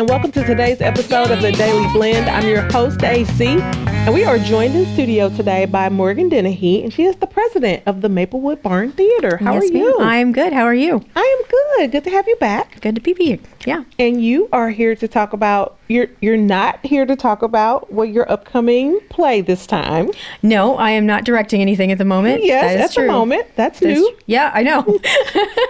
welcome to today's episode of The Daily Blend. I'm your host, AC, and we are joined in studio today by Morgan Dennehy, and she is the president of the Maplewood Barn Theatre. How are you? I'm good. How are you? I am good. Good to have you back. Good to be here. Yeah. And you are here to talk about, you're not here to talk about your upcoming play this time. No, I am not directing anything at the moment. Yes, at the moment. That's new. Yeah, I know.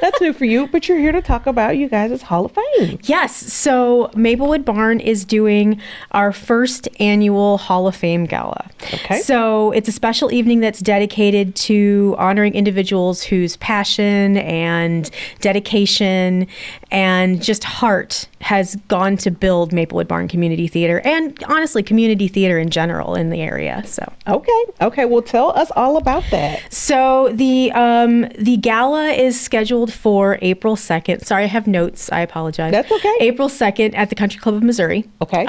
That's new for you, but you're here to talk about you guys' Hall of Fame. Yes. So Maplewood Barn is doing our first annual Hall of Fame Gala. Okay. So it's a special evening that's dedicated to honoring individuals whose passion and dedication and just heart has gone to build Maplewood Barn Community Theater and honestly community theater in general in the area. So okay, well, tell us all about that. So the gala is scheduled for April 2nd. Sorry, I have notes. I apologize. That's okay. April 2nd at the Country Club of Missouri. Okay.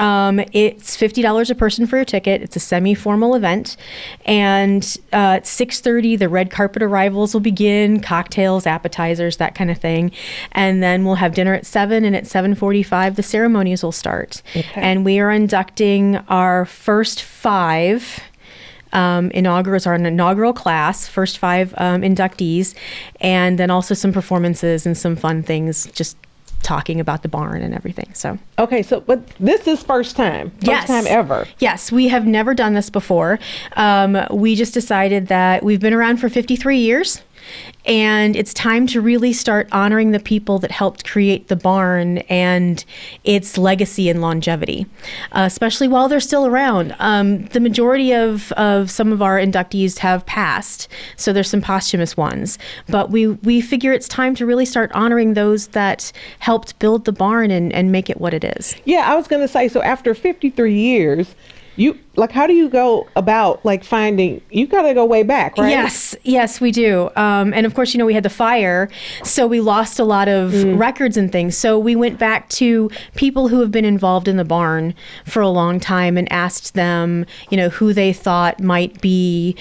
It's $50 a person for your ticket. It's a semi-formal event, and at 6:30 the red carpet arrivals will begin, cocktails, appetizers, that kind of thing, and then we'll have dinner at 7, and at 7:45 the ceremonies will start. Okay. And we are inducting our first 5 inaugural class, first 5 inductees, and then also some performances and some fun things, just talking about the barn and everything. So okay, but this is first time ever. Yes, we have never done this before. We just decided that we've been around for 53 years. And it's time to really start honoring the people that helped create the barn and its legacy and longevity, especially while they're still around. The majority of some of our inductees have passed, so there's some posthumous ones. But we figure it's time to really start honoring those that helped build the barn and make it what it is. Yeah, I was going to say, so after 53 years, how do you go about finding, you got to go way back, right? Yes, we do. And of course, we had the fire, so we lost a lot of records and things. So we went back to people who have been involved in the barn for a long time and asked them, who they thought might be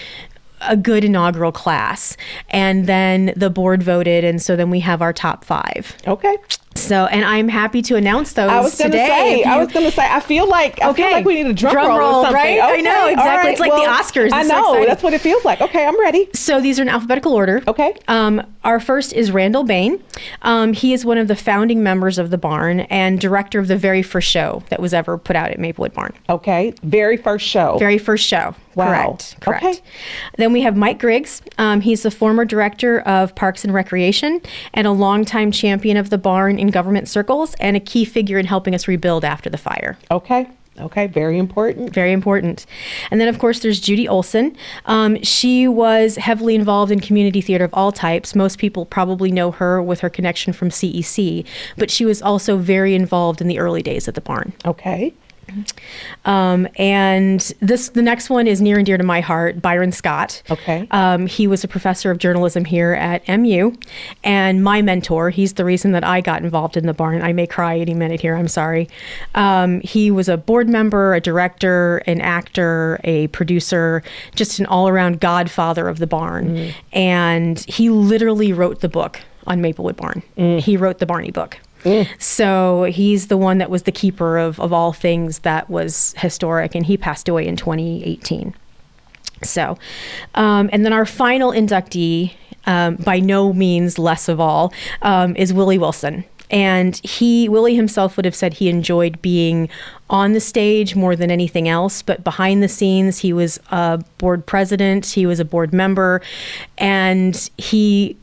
a good inaugural class. And then the board voted, and so then we have our top 5. Okay. So, and I'm happy to announce those I was going to say, I feel like we need a drum roll or something. Right? Okay. I know, exactly. Right. It's like the Oscars. I know, that's what it feels like. Okay, I'm ready. So these are in alphabetical order. Okay. Our first is Randall Bain. He is one of the founding members of the barn and director of the very first show that was ever put out at Maplewood Barn. Okay, very first show. Wow. Correct. Okay. Then we have Mike Griggs. He's the former director of Parks and Recreation and a longtime champion of the barn in government circles and a key figure in helping us rebuild after the fire. Okay, very important. Very important. And then, of course, there's Judy Olson. She was heavily involved in community theater of all types. Most people probably know her with her connection from CEC, but she was also very involved in the early days at the barn. Okay. And the next one is near and dear to my heart, Byron Scott. Okay. He was a professor of journalism here at MU and my mentor. He's the reason that I got involved in the barn. I may cry any minute here. I'm sorry. He was a board member, a director, an actor, a producer, just an all-around godfather of the barn. And he literally wrote the book on Maplewood Barn. He wrote the Barney book. So he's the one that was the keeper of all things that was historic, and he passed away in 2018. So, and then our final inductee, by no means less of all, is Willie Wilson. And Willie himself would have said he enjoyed being on the stage more than anything else, but behind the scenes, he was a board president, he was a board member, and he's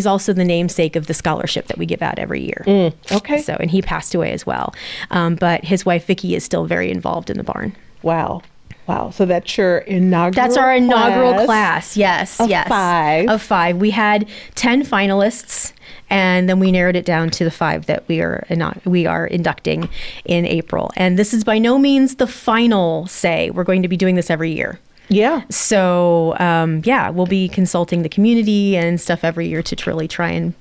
also the namesake of the scholarship that we give out every year. Okay. So, and he passed away as well. But his wife, Vicki, is still very involved in the barn. Wow. So that's your inaugural That's our inaugural class. Yes. Of 5. Of 5. We had 10 finalists, and then we narrowed it down to the 5 that we are inducting in April. And this is by no means the final say. We're going to be doing this every year. Yeah. So, we'll be consulting the community and stuff every year to really try and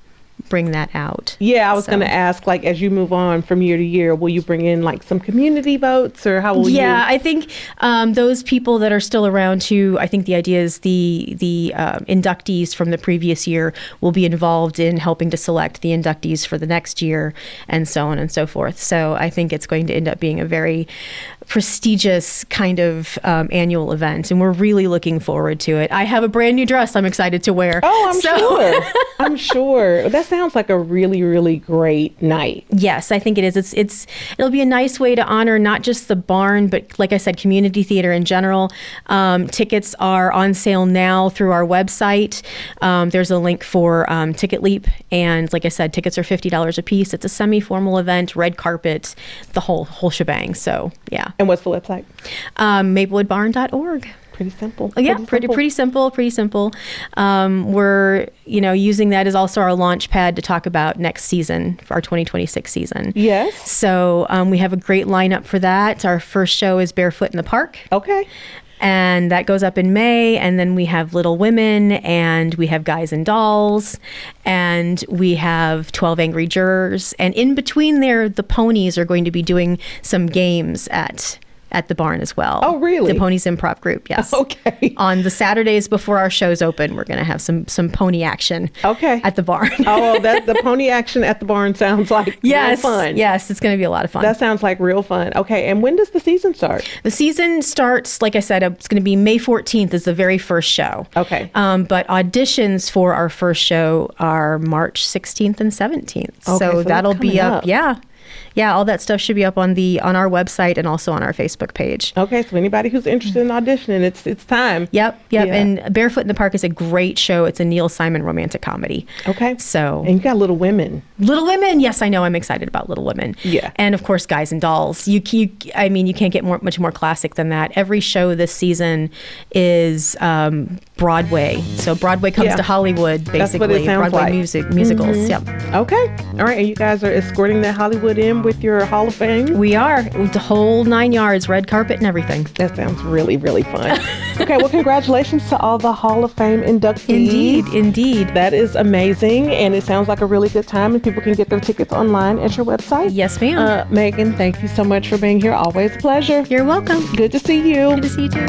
bring that out. Yeah, I was So- going to ask, like, as you move on from year to year, will you bring in like some community votes, or how will you? Yeah, I think those people that are still around too, I think the idea is the inductees from the previous year will be involved in helping to select the inductees for the next year, and so on and so forth. So I think it's going to end up being a very prestigious kind of annual event, and we're really looking forward to it. I have a brand new dress I'm excited to wear. Oh, I'm sure. I'm sure. That sounds like a really, really great night. Yes, I think it is. It'll be a nice way to honor not just the barn, but like I said, community theater in general. Tickets are on sale now through our website. There's a link for Ticket Leap, and like I said, tickets are $50 a piece. It's a semi-formal event, red carpet, the whole shebang. So yeah. And what's the website? Maplewoodbarn.org. Pretty simple. Yeah, pretty simple. We're using that as also our launch pad to talk about next season, for our 2026 season. Yes. So we have a great lineup for that. Our first show is Barefoot in the Park. Okay. And that goes up in May. And then we have Little Women, and we have Guys and Dolls, and we have 12 Angry Jurors. And in between there, the ponies are going to be doing some games at the barn as well. Oh, really? The Ponies Improv Group, yes. Okay. On the Saturdays before our shows open, we're going to have some pony action. Okay. At the barn. Oh, the pony action at the barn sounds like real fun. Yes, it's going to be a lot of fun. That sounds like real fun. Okay, and when does the season start? The season starts, like I said, it's going to be May 14th is the very first show. Okay. But auditions for our first show are March 16th and 17th. Okay, so that'll that's be coming up. up. Yeah, all that stuff should be up on our website and also on our Facebook page. Okay, so anybody who's interested in auditioning, it's time. Yep. Yeah. And Barefoot in the Park is a great show. It's a Neil Simon romantic comedy. Okay. So And you got Little Women. Little Women, yes, I know. I'm excited about Little Women. Yeah. And of course, Guys and Dolls. You can't get much more classic than that. Every show this season is Broadway. So Broadway comes to Hollywood, basically. That's what it sounds Broadway like. musicals. Mm-hmm. Yep. Okay. All right, and you guys are escorting that Hollywood in with your Hall of Fame? We are. The whole 9 yards, red carpet and everything. That sounds really, really fun. Okay, well, congratulations to all the Hall of Fame inductees. Indeed. That is amazing, and it sounds like a really good time, and people can get their tickets online at your website. Yes, ma'am. Megan, thank you so much for being here. Always a pleasure. You're welcome. Good to see you. Good to see you too.